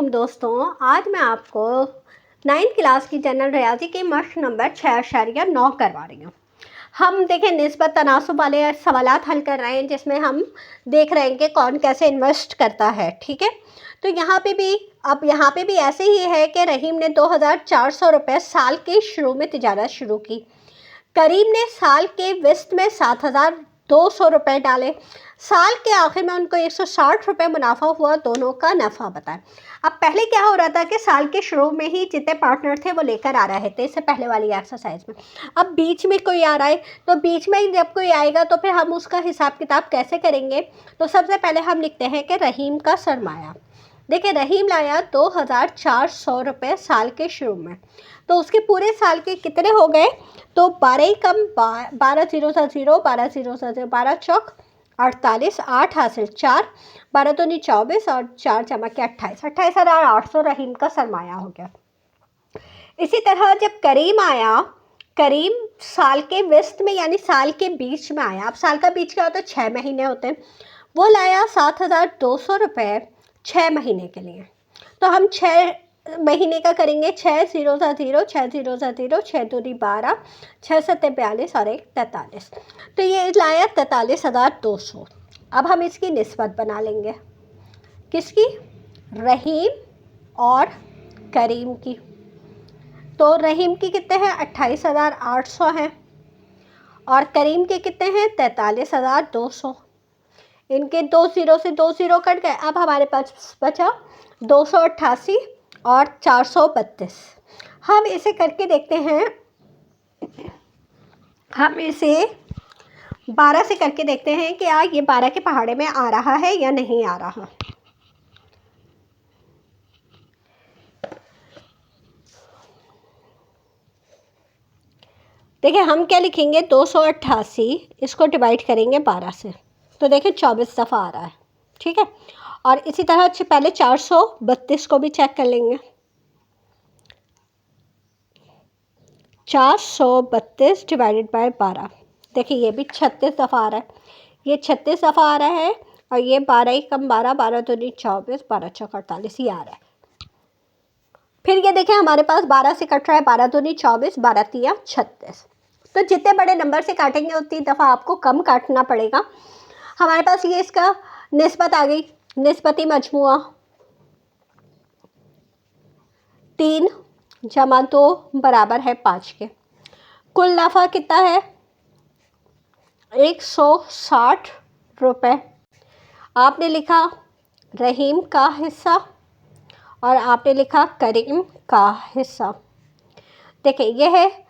दोस्तों, आज मैं आपको 9th क्लास की जनरल रियाजी की मश्क नंबर 6.9 करवा रही हूँ। हम देखें निस्बत तनासुब वाले सवालात हल कर रहे हैं, जिसमें हम देख रहे हैं कि कौन कैसे इन्वेस्ट करता है। ठीक है, तो यहाँ पे भी ऐसे ही है कि रहीम ने 2400 रुपये साल के शुरू में तिजारत शुरू की। करीम ने साल के वस्त में 7200 रुपये डाले। साल के आखिर में उनको 160 रुपये मुनाफा हुआ। दोनों का नफ़ा बताएं। अब पहले क्या हो रहा था कि साल के शुरू में ही जितने पार्टनर थे वो लेकर आ रहे थे, इससे पहले वाली एक्सरसाइज में। अब बीच में कोई आ रहा है, तो बीच में ही जब कोई आएगा तो फिर हम उसका हिसाब किताब कैसे करेंगे। तो सबसे पहले हम लिखते हैं कि रहीम का सरमाया। देखिए, रहीम लाया 2400 रुपये साल के शुरू में, तो उसके पूरे साल के कितने हो गए, तो 12 ही कम 12 0 सा 0, 12 0 सा 0, 12 चौक 48, 8 हासिल 4, 12 दूनी 24 और 4 जमा के 28, 28,800 रहीम का सरमाया हो गया। इसी तरह जब करीम आया, करीम साल के वस्त में यानी साल के बीच में आया। अब साल का बीच क्या होता है, 6 महीने होते हैं। वो लाया 7200 रुपये 6 महीने के लिए। तो हम 6 महीने का करेंगे। 6 0 सा 0, 6 0 सा 0, 6 दूनी 12, 6 सत्ते 42 और 1 43। तो ये लाया 43,200। अब हम इसकी निस्बत बना लेंगे। किसकी? रहीम और करीम की। तो रहीम की कितने हैं, 28,800 हैं, और करीम के कितने हैं, 43,200। इनके 2 0 से 2 0 कट गए। अब हमारे पास बचा 288 और 432। हम इसे करके देखते हैं। हम इसे 12 से करके देखते हैं कि ये 12 के पहाड़े में आ रहा है या नहीं आ रहा। देखिए, हम क्या लिखेंगे, 288 इसको डिवाइड करेंगे 12 से, तो देखिए 24 दफ़ा आ रहा है। ठीक है, और इसी तरह पहले 432 को भी चेक कर लेंगे। 432 डिवाइडेड बाय 12, देखिए ये भी 36 दफ़ा आ रहा है, ये 36 दफ़ा आ रहा है, और ये 12 ही कम 12, 12 दूनी 24, 12 चौक 48 ये आ रहा है। फिर ये देखें, हमारे पास 12 से कट रहा है, 12 दूनी 24, 12 तिया 36। तो जितने बड़े नंबर से काटेंगे उतनी दफ़ा आपको कम काटना पड़ेगा। हमारे पास ये इसका निस्बत आ गई। निस्बती मजमुआ 3 जमा 2 बराबर है 5 के। कुल नफ़ा कितना है, 160 रुपये। आपने लिखा रहीम का हिस्सा और आपने लिखा करीम का हिस्सा। देखिए, ये है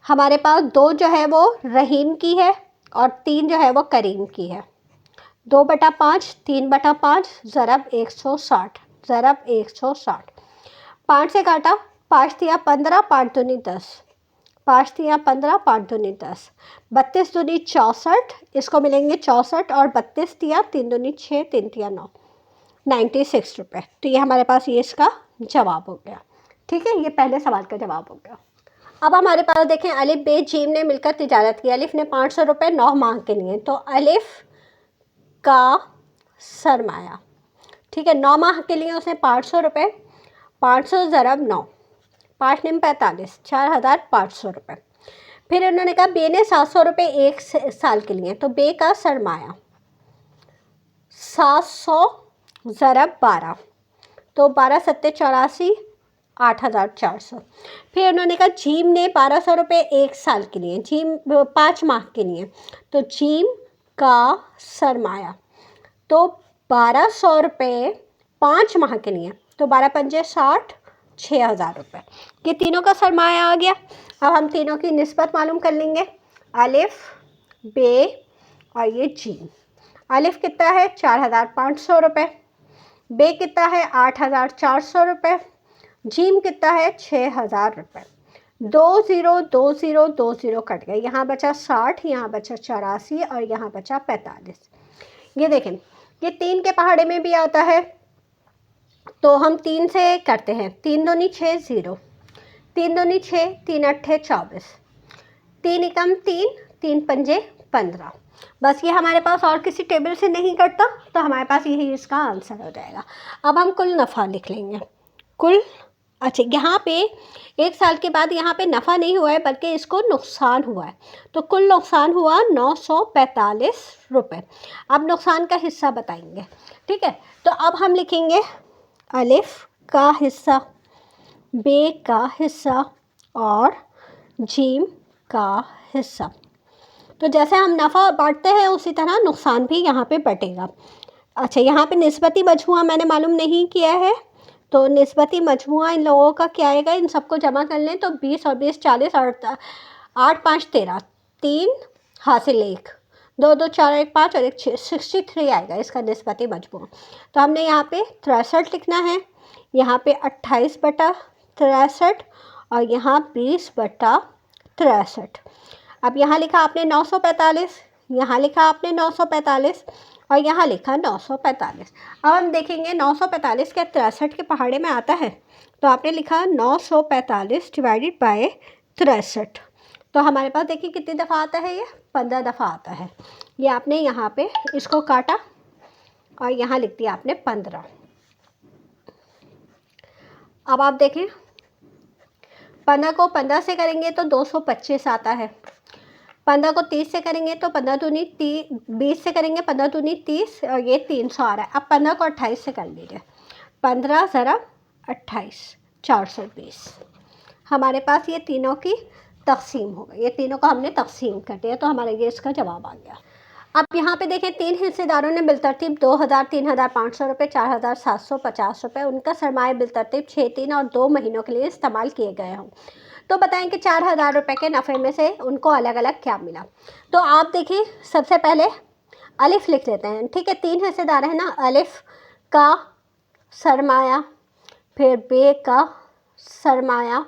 हमारे पास 2 जो है वो रहीम की है और 3 जो है वो करीम की है। 2/5, 3/5 ज़रब 160, ज़रब 160। 5 से काटा, 5 तिया 15, 5 दूनी 10, 5 तिया 15, 5 दूनी 10, 32 दूनी 64, इसको मिलेंगे 64, और 32 तिया 3 दूनी 6, 3 तिया 9, 96 रुपये। तो ये हमारे पास ये इसका जवाब हो गया। ठीक है, ये पहले सवाल का जवाब हो गया। अब हमारे पास देखें, अलिफ बे जीम ने मिलकर तिजारत की। अलिफ ने 500 रुपये 9 माह के लिए, तो अलिफ का सरमाया, ठीक है, 9 माह के लिए उसने 500 रुपये, 500 ज़रब 9, 5 निम 45, 4,500 रुपये। फिर उन्होंने कहा बे ने 700 रुपये 1 साल के लिए, तो बे का सरमाया 700 ज़रब 12, तो 12 सत्ते 84, 8,400। फिर उन्होंने कहा जीम ने 1200 रुपये 1 साल के लिए, जीम 5 माह के लिए, तो जीम का सरमाया तो 1200 रुपये 5 माह के लिए, तो 12 पंजे 60, 6,000 रुपये। ये तीनों का सरमाया आ गया। अब हम तीनों की निस्बत मालूम कर लेंगे। अलिफ, बे और ये जीम। अलिफ कितना है, 4,500 रुपये, बे कितना है, 8,400 रुपये, जीम कितना है, 6,000 रुपये। 2 0 2 0 2 0 कट गए। यहाँ बचा 60, यहाँ बचा 84 और यहाँ बचा 45। ये देखें, ये 3 के पहाड़े में भी आता है, तो हम 3 से करते हैं। 3 दूनी 6 0, 3 दूनी 6, 3 अट्ठे 24, 3 एकम 3, 3 पंजे 15। बस ये हमारे पास और किसी टेबल से नहीं कटता, तो हमारे पास यही इसका आंसर हो जाएगा। अब हम कुल नफ़ा लिख लेंगे। कुल, अच्छा यहाँ पे 1 साल के बाद यहाँ पे नफ़ा नहीं हुआ है बल्कि इसको नुकसान हुआ है, तो कुल नुकसान हुआ 945 रुपये। अब नुकसान का हिस्सा बताएंगे, ठीक है। तो अब हम लिखेंगे अलिफ का हिस्सा, बे का हिस्सा और जीम का हिस्सा। तो जैसे हम नफ़ा बांटते हैं उसी तरह नुकसान भी यहाँ पे बटेगा। अच्छा, यहाँ पे निस्बती मजमुआ मैंने मालूम नहीं किया है, तो निस्बती मजमुआ इन लोगों का क्या आएगा, इन सबको जमा कर लें तो 20 और 20 40, 8 5 13, 3 हासिल 1, 2 2 4 1 5 और 1 6, 63 आएगा इसका निस्बती मजमुआ। तो हमने यहाँ पे 63 लिखना है, यहाँ पे 28/63 और यहाँ 20/63। अब यहाँ लिखा आपने 945, यहाँ लिखा आपने 945 और यहाँ लिखा 945। अब हम देखेंगे 945 क्या 63 के पहाड़े में आता है, तो आपने लिखा 945 डिवाइडेड बाय 63। तो हमारे पास देखिए कितनी दफ़ा आता है, ये 15 दफ़ा आता है। ये आपने यहाँ पे इसको काटा और यहाँ लिख दिया आपने 15। अब आप देखें 15 को 15 से करेंगे तो 225 आता है, 15 को 30 से करेंगे तो 15 दूनी 20 से करेंगे 15 दूनी 30 और ये 300 आ रहा है। अब 15 को 28 से कर लीजिए, 15 ज़रा 28, 420। हमारे पास ये तीनों की तकसीम हो गई, ये तीनों को हमने तकसीम कर दिया, तो हमारा ये इसका जवाब आ गया। अब यहाँ पे देखें 3 हिस्सेदारों ने बिलतरतीब 2000, 3500 रुपये, 4750 रुपये उनका सरमाया बिलतरतीब 6, 3 और 2 महीनों के लिए इस्तेमाल किए गए हों। तो बताएं कि 4000 रुपये के नफ़े में से उनको अलग अलग क्या मिला। तो आप देखिए सबसे पहले अलिफ लिख लेते हैं, ठीक है। 3 हिस्सेदार हैं ना, अलिफ का सरमाया, फिर बे का सरमाया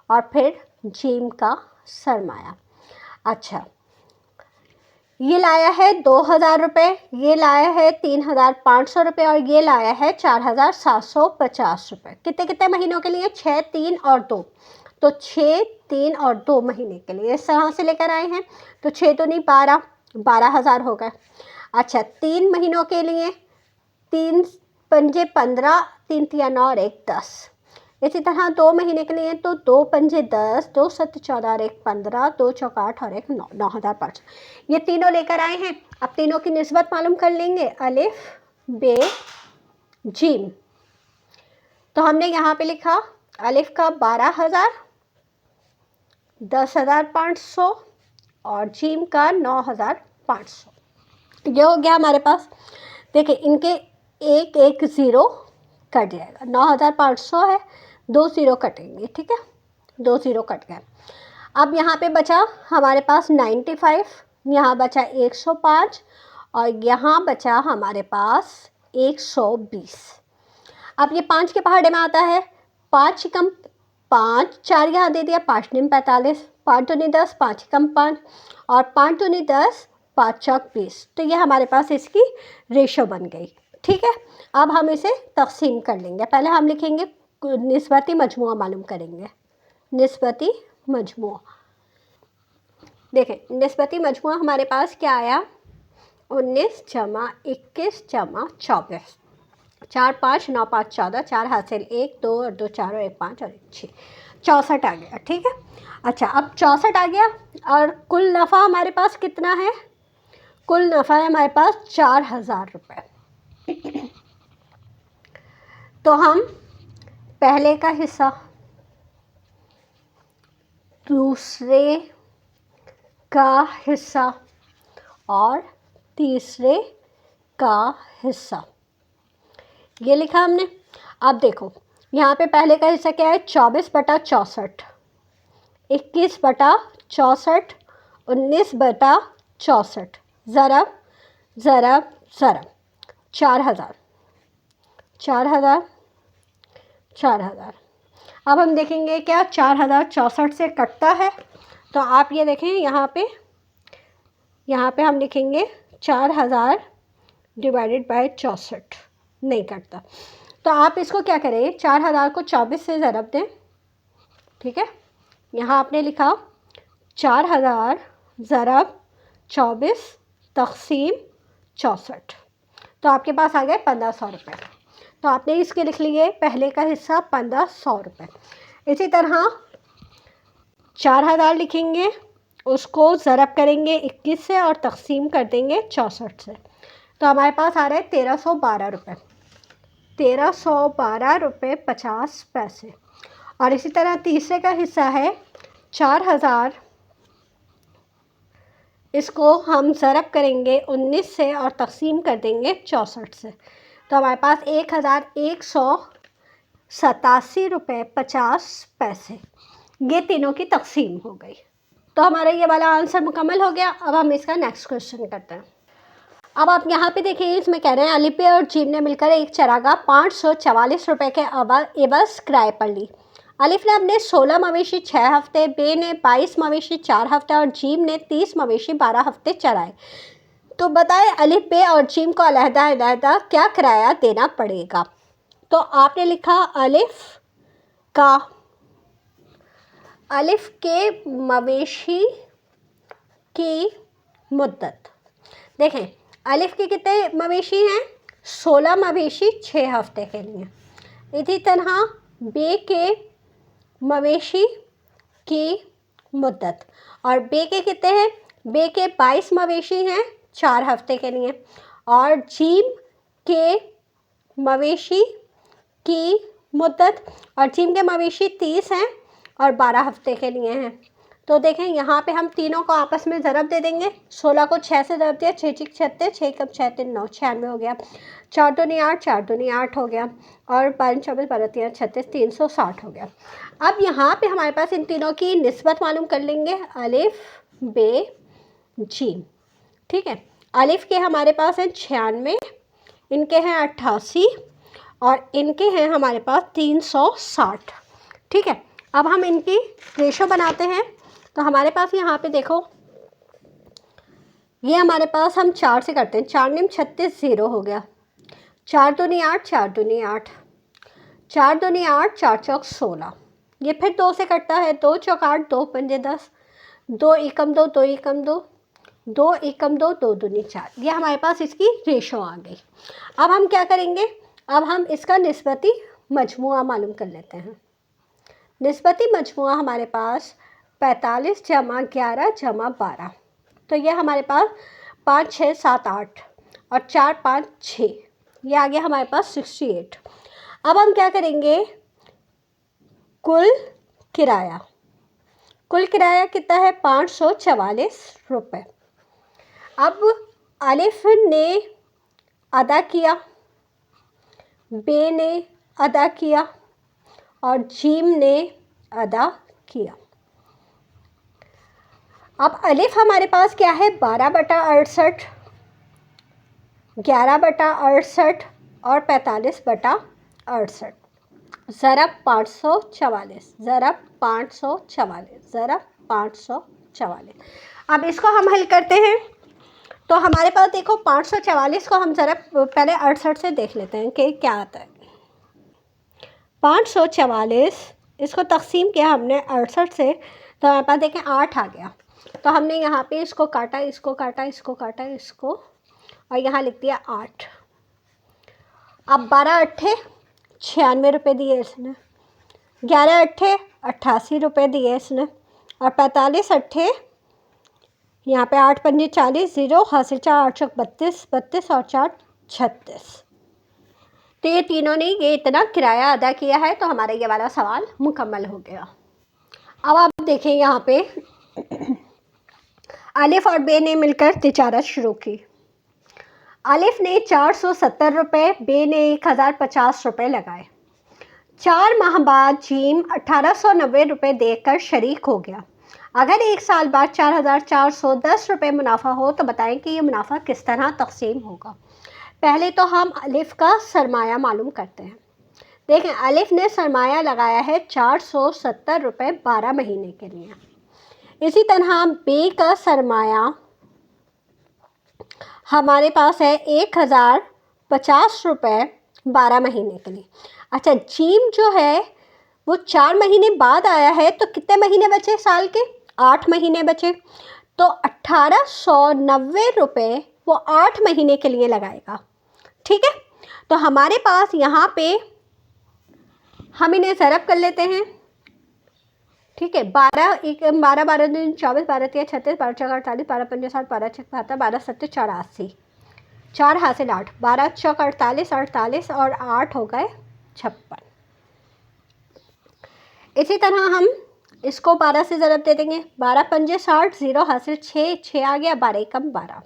और फिर जीम का सरमाया। अच्छा, ये लाया है 2000 रुपये, ये लाया है 3500 रुपये और ये लाया है 4750 रुपये। कितने कितने महीनों के लिए, 6, 3 और 2। तो 6, 3 और 2 महीने के लिए इस तरह से लेकर आए हैं। तो 6 तो नहीं 12, 12,000 हो गए। अच्छा, 3 महीनों के लिए 3 पंजे 15, 3 तिया 9 और 1 10। इसी तरह 2 महीने के लिए तो 2 पंजे 10, 2 7 14 और 1 15, 2 चौक 8 और 1 9, 9500। ये तीनों लेकर आए हैं। अब तीनों की निस्बत मालूम कर लेंगे, अलिफ बे जीम। तो हमने यहाँ पे लिखा अलिफ का 12,000, 10,500 और जीम का 9,500। ये हो गया हमारे पास। देखिए इनके एक एक ज़ीरो कट जाएगा, 9,500 है, 2 ज़ीरो कटेंगे, ठीक है, 2 ज़ीरो कट गए। अब यहाँ पे बचा हमारे पास 95, यहाँ बचा 105 और यहाँ बचा हमारे पास 120। अब ये 5 के पहाड़े में आता है, 5 कम 5, 4 यहाँ दे दिया, 5 निम 45, 5 दूनी 10, 5 कम 5 और 5 दूनी 10, 5 चौक 20। तो ये हमारे पास इसकी रेशो बन गई, ठीक है। अब हम इसे तकसीम कर लेंगे। पहले हम लिखेंगे निस्बती मजमुआ मालूम करेंगे, निस्बती मजमुआ। देखें निस्बती मजमुआ हमारे पास क्या आया, 19 जमा 21 जमा 24, 4 5 9 5 14, 4 हासिल 1 2 और 2 4 और 1 5 और 1 6, 64 आ गया, ठीक है। अच्छा, अब 64 आ गया और कुल नफ़ा हमारे पास कितना है, कुल नफ़ा है हमारे पास 4000 रुपये। तो हम पहले का हिस्सा, दूसरे का हिस्सा और तीसरे का हिस्सा ये लिखा हमने। अब देखो यहाँ पे पहले का हिस्सा क्या है, 24/64, 21/64, 19/64, ज़रब ज़रब ज़रब 4000, 4000, 4000। अब हम देखेंगे क्या 4064 से कटता है, तो आप ये देखें यहाँ पे हम लिखेंगे 4000 डिवाइडेड बाय 64, नहीं कटता। तो आप इसको क्या करें, 4000 को 24 से ज़रब दें, ठीक है। यहाँ आपने लिखा 4000 ज़रब 24, तक़सीम 64, तो आपके पास आ गए 1500 रुपये। तो आपने इसके लिख लिए पहले का हिस्सा 1500 रुपये। इसी तरह 4000 लिखेंगे, उसको ज़रब करेंगे 21 से और तक़सीम कर देंगे 64 से, तो हमारे पास आ रहे हैं 1312 रुपये। 1312 रुपये 50 पैसे। और इसी तरह तीसरे का हिस्सा है 4000, इसको हम ज़रब करेंगे 19 से और तक़सीम कर देंगे 64 से, तो हमारे पास 1187 रुपये 50 पैसे। ये तीनों की तक़सीम हो गई। तो हमारा ये वाला आंसर मुकम्मल हो गया। अब हम इसका नेक्स्ट क्वेश्चन करते हैं। अब आप यहाँ पे देखिए, इसमें कह रहे हैं अलिफ बे और जीम ने मिलकर एक चरागाह 544 रुपये के एवज़ किराए पर ली। अलिफ ने अपने 16 मवेशी 6 हफ्ते, बे ने 22 मवेशी 4 हफ्ते और जीम ने 30 मवेशी 12 हफ्ते चराए। तो बताएं अलिफ बे और जीम को अलहदा क्या किराया देना पड़ेगा। तो आपने लिखा अलिफ के मवेशी की मुद्दत। देखें अलिफ के कितने मवेशी हैं, 16 मवेशी 6 हफ्ते के लिए। इसी तरह बे के मवेशी की मुद्दत, और बे के कितने हैं, बे के 22 मवेशी हैं 4 हफ्ते के लिए, और जीम के मवेशी की मुद्दत, और जीम के मवेशी 30 हैं और 12 हफ्ते के लिए हैं। तो देखें यहाँ पे हम तीनों को आपस में ज़रब दे देंगे। 16 को 6 से ज़रब दिया, 6 6 36, 6 कम 6 3 9, 96 हो गया। 4 दूनी 8, 4 दूनी 8 हो गया, और 5 24 12 13 36, 360 हो गया। अब यहाँ पे हमारे पास इन तीनों की निस्बत मालूम कर लेंगे, अलिफ बे जीम। ठीक है, अलिफ के हमारे पास हैं 96, इनके हैं 88 और इनके हैं हमारे पास 360। ठीक है, अब हम इनकी रेशो बनाते हैं। तो हमारे पास यहाँ पे देखो, ये हमारे पास हम 4 से करते हैं। 4 निम 36, 0 हो गया। 4 दूनी 8, 4 दूनी 8, 4 दूनी 8, 4 चौक 16। ये फिर 2 से कटता है, 2 चौक 8, 2 पंजे 10, 2 एकम 2, 2 एकम 2, 2 एकम 2, 2 दूनी 4। ये हमारे पास इसकी रेशो आ गई। अब हम क्या करेंगे, अब हम इसका निस्बती मजमुआ मालूम कर लेते हैं। निस्बती मजमुआ हमारे पास 45 जमा 11 जमा 12, तो ये हमारे पास 5 6 7 8 और 4 5 6, ये आ गया हमारे पास 68। अब हम क्या करेंगे, कुल किराया कितना है, 544 रुपये। अब अलिफ ने अदा किया, बे ने अदा किया और जीम ने अदा किया। अब अलिफ हमारे पास क्या है, 12/68, 11/68 और 45/68, ज़रब 544, ज़रब 544, ज़रब 544। अब इसको हम हल करते हैं। तो हमारे पास देखो 544 को हम ज़रब पहले 68 से देख लेते हैं कि क्या आता है। 544 इसको तकसीम किया हमने 68 से, तो हमारे पास देखें 8 आ गया। तो हमने यहाँ पे इसको काटा, इसको काटा, इसको काटा, इसको, और यहाँ लिख दिया 8। अब 12 अट्ठे 96 रुपये दिए इसने, 11 अट्ठे 88 रुपये दिए इसने, और 45 अट्ठे यहाँ पे 8 पंजे 40, 0 हासिल 4 8 32 32 और 4 36। तो ये तीनों ने ये इतना किराया अदा किया है। तो हमारा ये वाला सवाल मुकम्मल हो गया। अब आप देखें यहाँ पे अलिफ और बे ने मिलकर तिजारत शुरू की। अलिफ ने 470 रुपये, बे ने 1050 रुपये लगाए। 4 माह बाद जीम 1890 रुपये देकर शरीक हो गया। अगर 1 साल बाद 4410 रुपये मुनाफा हो तो बताएं कि ये मुनाफा किस तरह तकसीम होगा। पहले तो हम अलिफ का सरमाया मालूम करते हैं। देखें अलिफ ने सरमाया लगाया है 470 रुपये 12 महीने के लिए। इसी तरह बे का सरमाया हमारे पास है 1050 रुपये 12 महीने के लिए। अच्छा, जीम जो है वो 4 महीने बाद आया है, तो कितने महीने बचे साल के, 8 महीने बचे। तो 1890 रुपये वो 8 महीने के लिए लगाएगा। ठीक है, तो हमारे पास यहाँ पे हम इन्हें ज़रब कर लेते हैं। ठीक है, 12 12 दिन 24, 12 3 36, 12 4 48, 12 5 60, 12 6 72, 12 7 84, 4 हासिल 8, 12 चौक 48, 48 और 8 हो गए 56। इसी तरह हम इसको 12 से ज़रब दे देंगे। 12 पंजे 60, 0 हासिल 6, 6 आ गया, 12 एकम 12।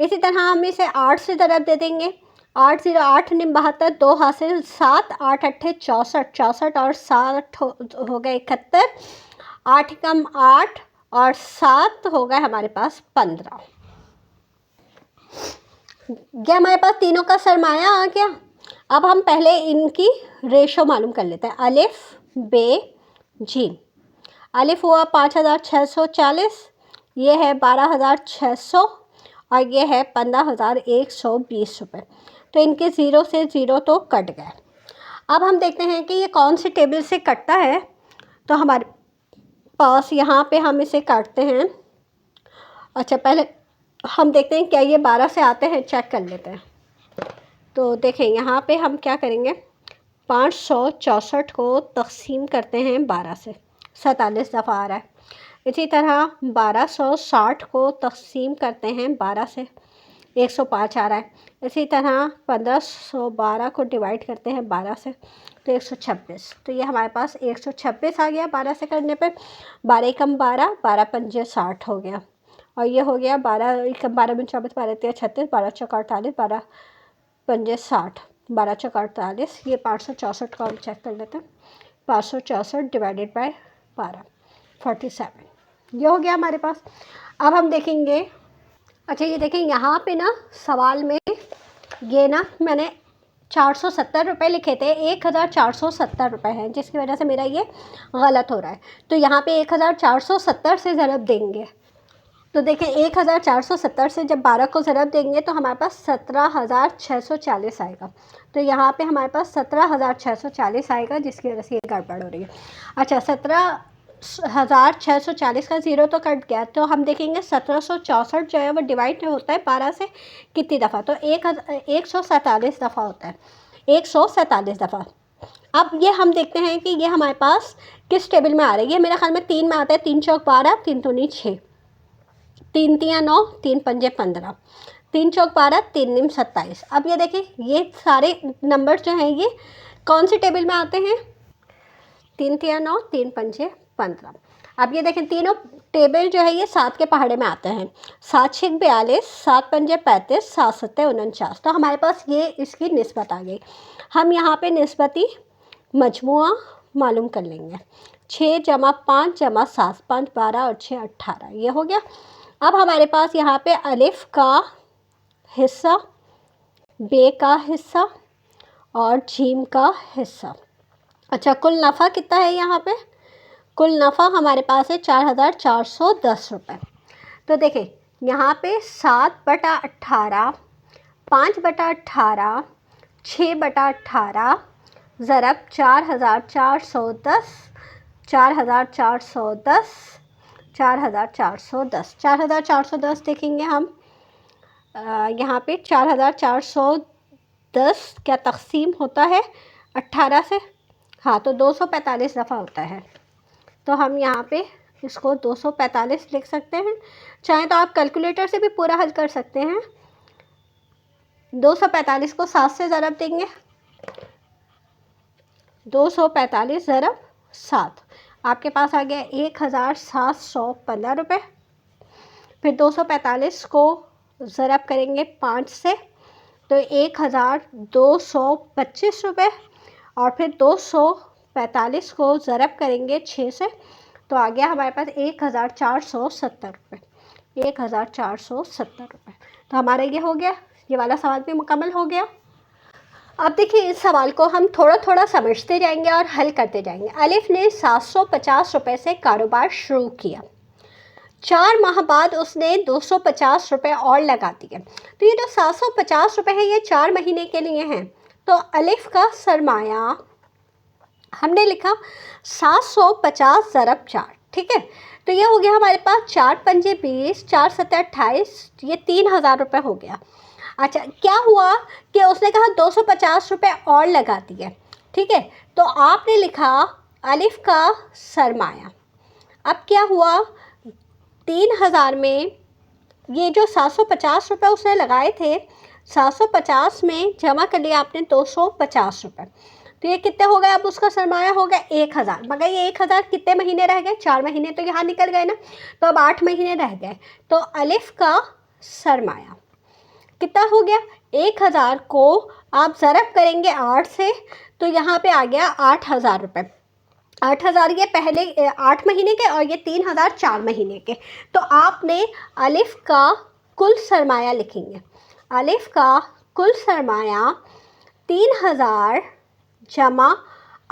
इसी तरह हम इसे 8 से ज़रब दे देंगे। 8 0 8 निम 72, 2 हासिल 7, 8 अट्ठे 64, 64 और 60 हो गए 71, 8 कम 8 और 7 हो गए हमारे पास 15। ये हमारे पास तीनों का सरमाया आ गया। अब हम पहले इनकी रेशो मालूम कर लेते हैं। अलिफ बे जीम। अलिफ हुआ 5640, ये है 12600 और ये है 15120 रुपये। तो इनके ज़ीरो से ज़ीरो तो कट गए। अब हम देखते हैं कि ये कौन सी टेबल से कटता है। तो हमारे पास यहाँ पे हम इसे काटते हैं। अच्छा, पहले हम देखते हैं क्या ये 12 से आते हैं, चेक कर लेते हैं। तो देखें यहाँ पे हम क्या करेंगे, 564 को तकसीम करते हैं 12 से, 47 दफ़ा आ रहा है। इसी तरह 1260 को तकसीम करते हैं 12 से, 105 आ रहा है। इसी तरह 1512 को डिवाइड करते हैं 12 से, तो 126। तो ये हमारे पास 126 आ गया 12 से करने पे। 12 कम 12, 12 पंजे 60 हो गया और ये हो गया 12 कम 12 में 24, 12 3 36, 12 चौक 48, 12 पंजे 60, 12 चौक 48। ये 564 को हम चेक कर लेते हैं। 564 डिवाइडेड बाय 12, 47, ये हो गया हमारे पास। अब हम देखेंगे, अच्छा ये देखें यहाँ पे ना सवाल में ये ना मैंने 470 रुपये लिखे थे, 1470 रुपये हैं, जिसकी वजह से मेरा ये गलत हो रहा है। तो यहाँ पे 1470 से ज़रब देंगे। तो देखें 1470 से जब 12 को ज़रब देंगे तो हमारे पास 17,640 आएगा। तो यहाँ पे हमारे पास 17,640 आएगा, जिसकी वजह से ये गड़बड़ हो रही है। अच्छा, 17,640 का ज़ीरो तो कट गया। तो हम देखेंगे 1764 जो है वो डिवाइड होता है 12 से कितनी दफ़ा, तो 147 दफ़ा होता है, 147 दफ़ा। अब ये हम देखते हैं कि ये हमारे पास किस टेबल में आ रही है। मेरे ख्याल में 3 में आता है। 3 चौक 12, 3 दूनी 6, 3 तियाँ 9, 3 पंजे 15, 3 चौक 12, 3 निम 27। अब ये देखें ये सारे नंबर जो हैं ये कौन सी टेबल में आते हैं, 3 तियाँ 9, 3 पंजे 15। अब ये देखें तीनों टेबल जो है ये 7 के पहाड़े में आते हैं। 7 6 42, 7 पंजे 35, 7 7 49। तो हमारे पास ये इसकी निस्बत आ गई। हम यहाँ पे निस्बती मजमुआ मालूम कर लेंगे। 6 जमा 5 जमा 7, 5 12 और 6 18, ये हो गया। अब हमारे पास यहाँ पे अलिफ का हिस्सा, बे का हिस्सा और जीम का हिस्सा। अच्छा, कुल नफ़ा कितना है यहाँ पे, कुल नफ़ा हमारे पास है 4,410 रुपये। तो देखें यहाँ पे 7/18, 5/18, 6/18 ज़रब 4,410, 4,410, 4,410, 4,410 देखेंगे हम यहाँ पे 4,410 क्या तकसीम होता है 18 से, हाँ, तो 245 दफ़ा होता है। तो हम यहाँ पे इसको 245 लिख सकते हैं। चाहे तो आप कैलकुलेटर से भी पूरा हल कर सकते हैं। 245 को 7 से ज़रब देंगे, 245 ज़रब 7, आपके पास आ गया 1,715 रुपये। फिर 245 को ज़रब करेंगे 5 से, तो 1,225 रुपये। और फिर 245 को ज़रब करेंगे 6 से, तो आ गया हमारे पास 1,470 रुपये, 1,470 रुपये। तो हमारा ये हो गया, ये वाला सवाल भी मुकम्मल हो गया। अब देखिए इस सवाल को हम थोड़ा थोड़ा समझते जाएंगे और हल करते जाएंगे। अलिफ ने 750 रुपये से कारोबार शुरू किया। 4 माह बाद उसने 250 रुपये और लगा दिए। तो ये जो 750 रुपये है ये 4 महीने के लिए हैं। तो अलिफ का सरमाया हमने लिखा 750 ज़रब 4, ठीक है। तो ये हो गया हमारे पास 4×5 = 20, 4×7 = 28, ये 3,000 रुपये हो गया। अच्छा, क्या हुआ कि उसने कहा 250 रुपये और लगा दिए, ठीक है। तो आपने लिखा अलिफ का सरमाया। अब क्या हुआ, 3,000 में ये जो 750 रुपये उसने लगाए थे, 750 में जमा कर लिया आपने 250 रुपये, तो ये कितने हो गए, अब उसका सरमाया हो गया 1,000। मगर ये 1,000 कितने महीने रह गए, 4 महीने तो यहाँ निकल गए ना, तो अब 8 महीने रह गए। तो अलिफ का सरमाया कितना हो गया, 1,000 को आप ज़रब करेंगे 8 से, तो यहाँ पे आ गया 8,000 रुपये। 8,000 ये पहले 8 महीने के और ये 3,000 4 महीने के। तो आपने अलिफ का कुल सरमाया लिखेंगे। अलिफ का कुल सरमाया 3,000 जमा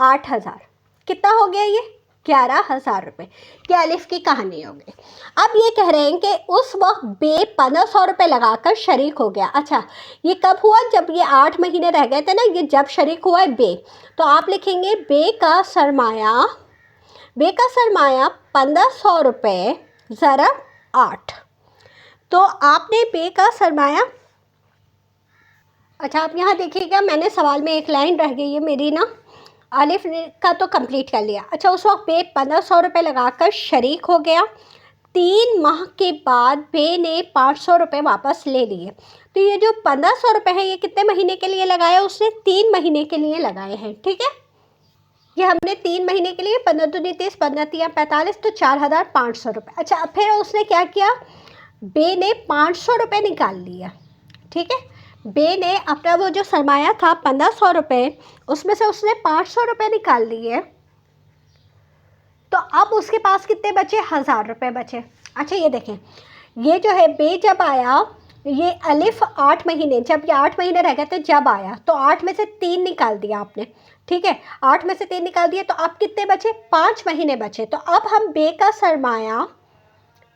8,000 कितना हो गया, ये 11,000 रुपये। क्या अलिफ की कहानी हो गई। अब ये कह रहे हैं कि उस वक्त बे 1,500 रुपये लगाकर शरीक हो गया। अच्छा, ये कब हुआ, जब ये 8 महीने रह गए थे ना, ये जब शरीक हुआ है बे, तो आप लिखेंगे बे का सरमाया 1,500 रुपये ज़रब 8। तो आपने बे का सरमाया, अच्छा आप यहाँ देखिएगा, मैंने सवाल में एक लाइन रह गई है मेरी ना, अलिफ का तो कंप्लीट कर लिया। अच्छा, उस वक्त बे 1,500 रुपये लगाकर शरीक हो गया। 3 माह के बाद बे ने 500 रुपये वापस ले लिए। तो ये जो 1,500 रुपये है, ये कितने महीने के लिए लगाया उसने, 3 महीने के लिए लगाए हैं, ठीक है। ये हमने 3 महीने के लिए 15 दूनी 30, 15 तिया 45, तो 4,500 रुपये। अच्छा, फिर उसने क्या किया, बे ने 500 रुपये निकाल लिया, ठीक है। बे ने अपना वो जो सरमाया था 1,500 रुपये, उसमें से उसने 500 रुपये निकाल लिए, तो अब उसके पास कितने बचे, 1,000 रुपये बचे। अच्छा, ये देखें, ये जो है बे जब आया, ये अलिफ 8 महीने, जब ये 8 महीने रह गए थे जब आया, तो 8 में से 3 निकाल दिया आपने, ठीक है। 8 में से 3 निकाल दिए, तो अब कितने बचे, 5 महीने बचे। तो अब हम बे का सरमाया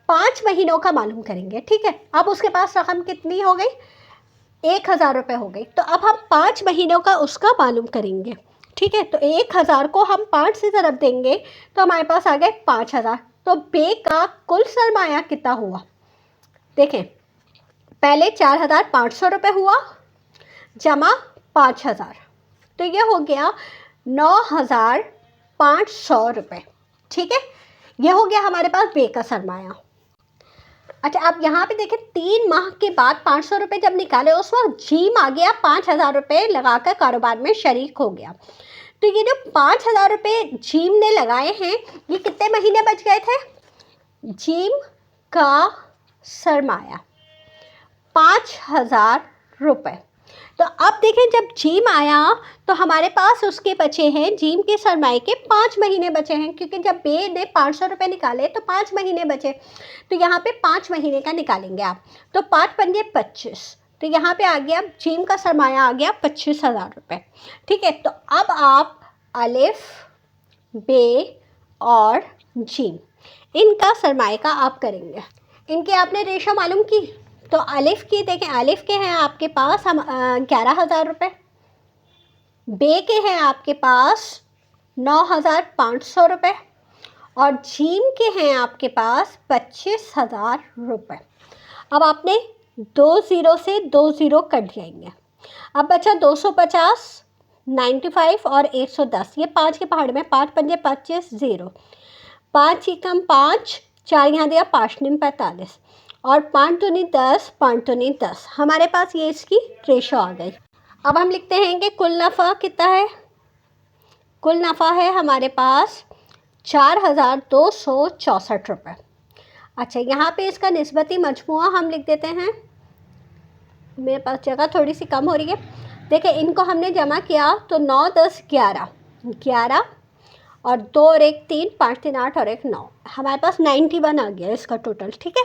5 महीनों का मालूम करेंगे, ठीक है। अब उसके पास रकम कितनी हो गई, 1,000 रुपये हो गई। तो अब हम 5 महीनों का उसका मालूम करेंगे, ठीक है। तो 1,000 को हम 5 से ज़रब देंगे, तो हमारे पास आ गए 5,000। तो बे का कुल सरमाया कितना हुआ, देखें, पहले 4,500 रुपये हुआ जमा 5,000, तो ये हो गया 9,500 रुपये, ठीक है। ये हो गया हमारे पास बे का सरमाया। अच्छा, आप यहाँ पे देखें, 3 माह के बाद 500 रुपये जब निकाले, उस वक्त जीम आ गया 5,000 रुपये लगाकर कारोबार में शरीक हो गया। तो ये जो 5,000 रुपये जीम ने लगाए हैं, ये कितने महीने बच गए थे, जीम का सरमाया 5,000 रुपये। तो अब देखें, जब जीम आया तो हमारे पास उसके बचे हैं, जीम के सरमाए के 5 महीने बचे हैं, क्योंकि जब बे ने 500 रुपये निकाले तो 5 महीने बचे। तो यहाँ पे 5 महीने का निकालेंगे आप, तो 5×5 = 25, तो यहाँ पे आ गया जीम का सरमाया आ गया 25,000 रुपये, ठीक है। तो अब आप अलिफ, बे और जीम, इनका सरमाए का आप करेंगे। इनके आपने रेशो मालूम की, तो अलिफ की देखें, अलिफ के हैं आपके पास हम 11,000 रुपये, बे के हैं आपके पास 9,500 रुपये, और जीम के हैं आपके पास 25,000 रुपये। अब आपने 2 ज़ीरो से 2 ज़ीरो कट जाएंगे। अब बचा 250, 95 और 110, ये 5 के पहाड़ में, 5×5 = 25, 0, 5 × 5, 4 यहाँ दिया, 5 × 9 = 45, और 5 दूनी 10, 5 दूनी 10, हमारे पास ये इसकी रेशो आ गई। अब हम लिखते हैं कि कुल नफ़ा कितना है, कुल नफ़ा है हमारे पास 4,264 रुपये। अच्छा, यहाँ पे इसका निस्बती मजमुआ हम लिख देते हैं, मेरे पास जगह थोड़ी सी कम हो रही है। देखिए, इनको हमने जमा किया तो 9, 10, 11, 11 और 2 और 1 3, 5 3 8 और 1 9, हमारे पास 91 आ गया इसका टोटल, ठीक है।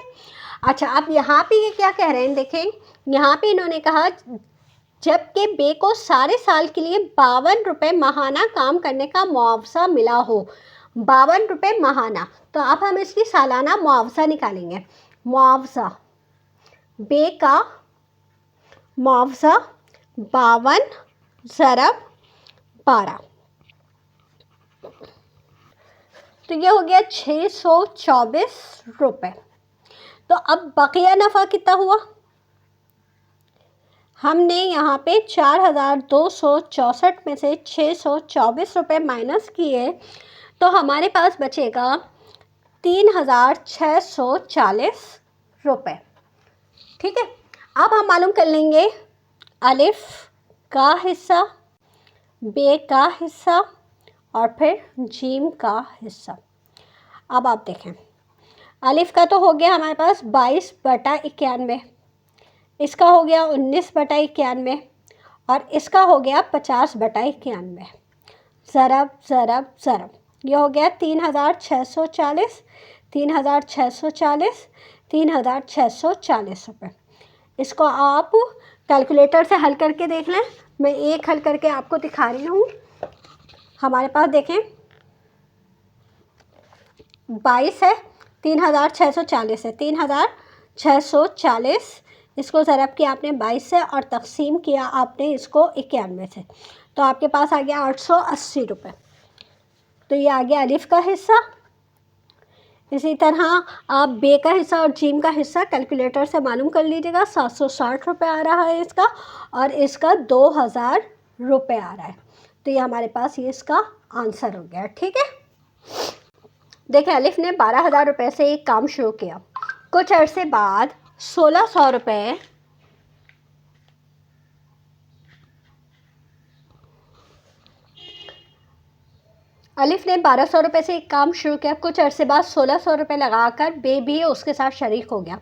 अच्छा, अब यहाँ पे ये क्या कह रहे हैं, देखें, यहाँ पे इन्होंने कहा जबकि बे को सारे साल के लिए 52 रुपये माहाना काम करने का मुआवजा मिला हो, 52 रुपये माहाना। तो अब हम इसकी सालाना मुआवजा निकालेंगे। मुआवजा, बे का मुआवजा 52 ज़रब 12, तो ये हो गया 624 रुपये। तो अब बकिया नफ़ा कितना हुआ, हमने यहाँ पे 4264 में से 624 रुपये माइनस किए, तो हमारे पास बचेगा 3640 रुपये। ठीक है, अब हम मालूम कर लेंगे अलिफ का हिस्सा, बे का हिस्सा और फिर जीम का हिस्सा। अब आप देखें, अलिफ का तो हो गया हमारे पास 22/91, इसका हो गया 19/91 और इसका हो गया 50/91। ज़रब ज़रब ज़रब, ये हो गया 3640, 3640, 3640 रुपये। इसको आप कैलकुलेटर से हल करके देख लें, मैं एक हल करके आपको दिखा रही हूँ। हमारे पास देखें 22 है, 3640 है, 3640 इसको ज़रब किया आपने 22 से और तकसीम किया आपने इसको 91 से, तो आपके पास आ गया 880 रुपये। तो ये आ गया अलिफ का हिस्सा। इसी तरह आप बे का हिस्सा और जीम का हिस्सा कैलकुलेटर से मालूम कर लीजिएगा। 760 रुपये आ रहा है इसका और इसका 2000 रुपये आ रहा है। तो ये हमारे पास ये इसका आंसर हो गया। ठीक है, देखिए अलिफ ने 12,000 रुपये से एक काम शुरू किया, कुछ अरसे बाद 1600 रुपये अलिफ ने 1200 रुपये से एक काम शुरू किया, कुछ अरसे बाद 1600 रुपये लगाकर बे भी उसके साथ शरीक हो गया।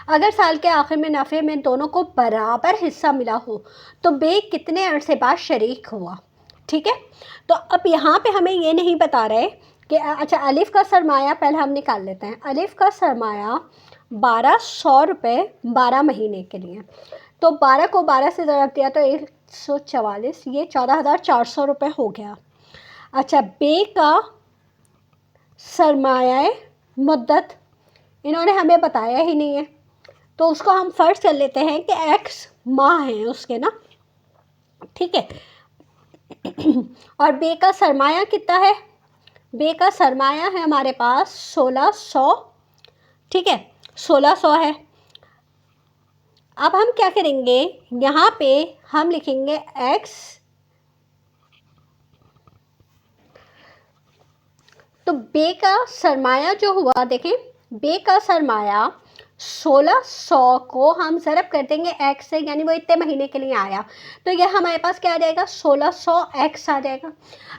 अगर साल के आखिर में नफ़े में दोनों को बराबर हिस्सा मिला हो तो बे कितने अरसे बाद शरीक हुआ। ठीक है, तो अब यहाँ पे हमें ये नहीं बता रहे कि अच्छा अलिफ का सरमाया पहले हम निकाल लेते हैं। अलिफ का सरमाया 1200 रुपये 12 महीने के लिए, तो 12 को 12 से ज़रब दिया तो 144, ये 14,400 रुपये हो गया। अच्छा, बे का सरमाया मुद्दत इन्होंने हमें बताया ही नहीं है, तो उसको हम फ़र्ज़ कर लेते हैं कि x माह हैं उसके ना। ठीक है, और बे का सरमाया कितना है, बे का सरमाया है हमारे पास 1600। ठीक है, 1600 है। अब हम क्या करेंगे, यहाँ पे हम लिखेंगे x, तो बे का सरमाया जो हुआ, देखें बे का सरमाया 1600 को हम ज़रब कर देंगे x से, यानी वो इतने महीने के लिए आया, तो यह हमारे पास क्या आ जाएगा 1600x आ जाएगा।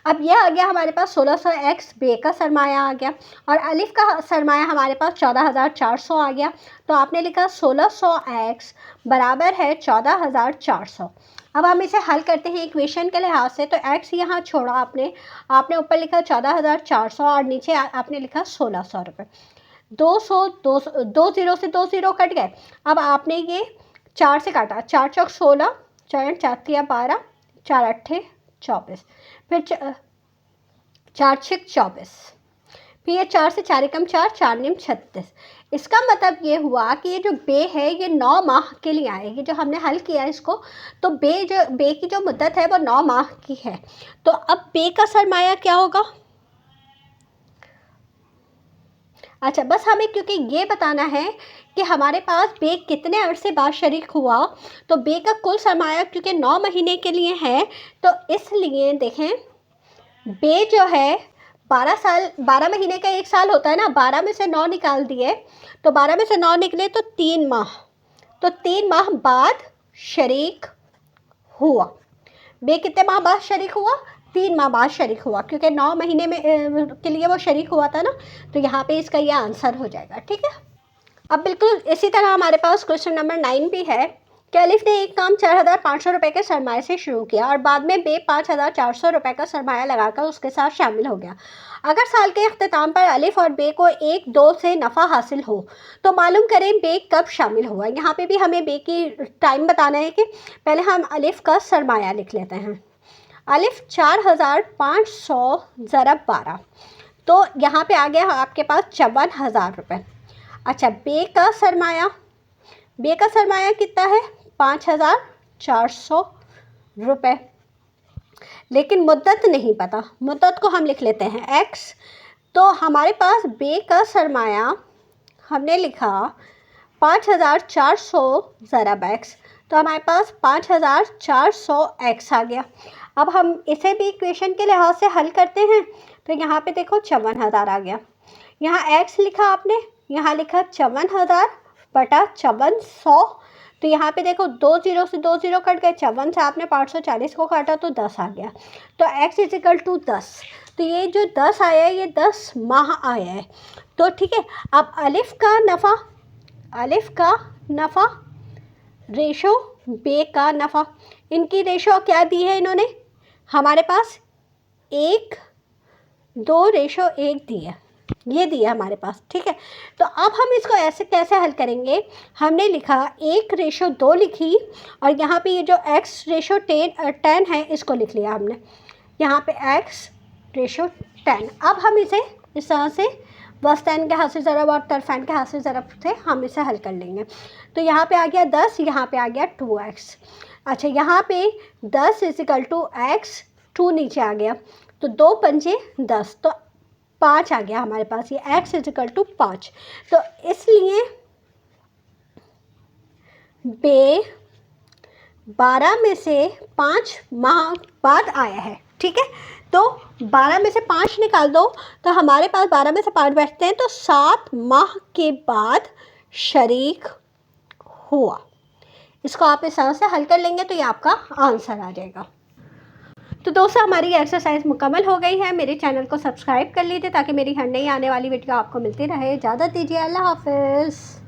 अब यह आ गया हमारे पास 1600x, बे का सरमाया आ गया, और अलिफ का सरमाया हमारे पास 14,400 आ गया। तो आपने लिखा 1600x बराबर है 14,400। अब हम इसे हल करते हैं इक्वेशन के लिहाज से, तो x यहाँ छोड़ा आपने ऊपर लिखा 14,400 और नीचे आपने लिखा 1600 रुपये। 200 दो ज़ीरो से 2 ज़ीरो कट गए। अब आपने ये 4 से काटा, 4 चौक 16, 4 4 12, 4 8 24, फिर 4 6 24, फिर ये 4 से 4 एकम 4, 4 निम 36। इसका मतलब ये हुआ कि ये जो बे है ये 9 माह के लिए आएगी। जो हमने हल किया इसको, तो बे की जो मुद्दत है वो 9 माह की है। तो अब बे का सरमाया क्या होगा, अच्छा बस हमें क्योंकि ये बताना है कि हमारे पास बे कितने अरसे बाद शरीक हुआ, तो बे का कुल सरमाया क्योंकि 9 महीने के लिए है, तो इसलिए देखें बे जो है 12 महीने का 1 साल होता है ना, 12 में से 9 निकाल दिए, तो 12 में से 9 निकले तो 3 माह, तो 3 माह बाद शरीक हुआ। बे कितने माह बाद शरीक हुआ, 3 माह बाद शरीक हुआ, क्योंकि 9 महीने में के लिए वो शरीक हुआ था ना, तो यहाँ पे इसका ये आंसर हो जाएगा। ठीक है, अब बिल्कुल इसी तरह हमारे पास क्वेश्चन नंबर 9 भी है कि अलिफ ने एक काम 4,500 रुपये के सरमाए से शुरू किया और बाद में बे 5,400 रुपये का सरमाया लगाकर उसके साथ शामिल हो गया। अगर साल के अख्ताम पर अलिफ और बे को 1-2 से नफ़ा हासिल हो तो मालूम करें बे कब शामिल हुआ। यहाँ पे भी हमें बे की टाइम बताना है कि पहले हम अलिफ का सरमाया लिख लेते हैं। अलिफ 4,500 ज़रब 12, तो यहाँ पे आ गया आपके पास 54,000 रुपये। अच्छा, बे का सरमाया कितना है 5,400 रुपये, लेकिन मुद्दत नहीं पता, मुद्दत को हम लिख लेते हैं x, तो हमारे पास बे का सरमाया हमने लिखा 5400 ज़रब एक्स, तो हमारे पास 5400 एक्स आ गया। अब हम इसे भी इक्वेशन के लिहाज से हल करते हैं, तो यहाँ पे देखो 54,000 आ गया। यहाँ एक्स लिखा आपने, यहाँ लिखा 54,000 बटा 5400, तो यहाँ पे देखो 2 जीरो से 2 जीरो कट गए, 54 से आपने 540 को काटा तो 10 आ गया। तो x इज इक्वल टू 10, तो ये जो 10 आया है ये 10 माह आया है। तो ठीक है, अब अलिफ का नफ़ा रेशो बे का नफ़ा, इनकी रेशो क्या दी है इन्होंने, हमारे पास 1:2 दी है, ये दिया हमारे पास। ठीक है, तो अब हम इसको ऐसे कैसे हल करेंगे, हमने लिखा 1:2 लिखी, और यहाँ पे ये जो x:10 है इसको लिख लिया हमने, यहाँ पे x:10। अब हम इसे इस तरह से वस्तैन के हासिल ज़रब और तरफ़ैन के हासिल ज़रब से हम इसे हल कर लेंगे। तो यहाँ पे आ गया 10, यहाँ पे आ गया 2x। अच्छा, यहाँ पे 10 = x, 2 नीचे आ गया, तो 2 पंजे 10, तो 5 आ गया हमारे पास, ये x = 5। तो इसलिए बे 12 में से 5 माह बाद आया है। ठीक है, तो 12 में से 5 निकाल दो, तो हमारे पास 12 में से 5 बचते हैं, तो 7 माह के बाद शरीक हुआ। इसको आप इस तरह से हल कर लेंगे तो ये आपका आंसर आ जाएगा। तो दोस्तों, हमारी एक्सरसाइज मुकम्मल हो गई है। मेरे चैनल को सब्सक्राइब कर लीजिए ताकि मेरी हर नई आने वाली वीडियो आपको मिलती रहे। इजाज़त दीजिए, अल्लाह हाफ़िज़।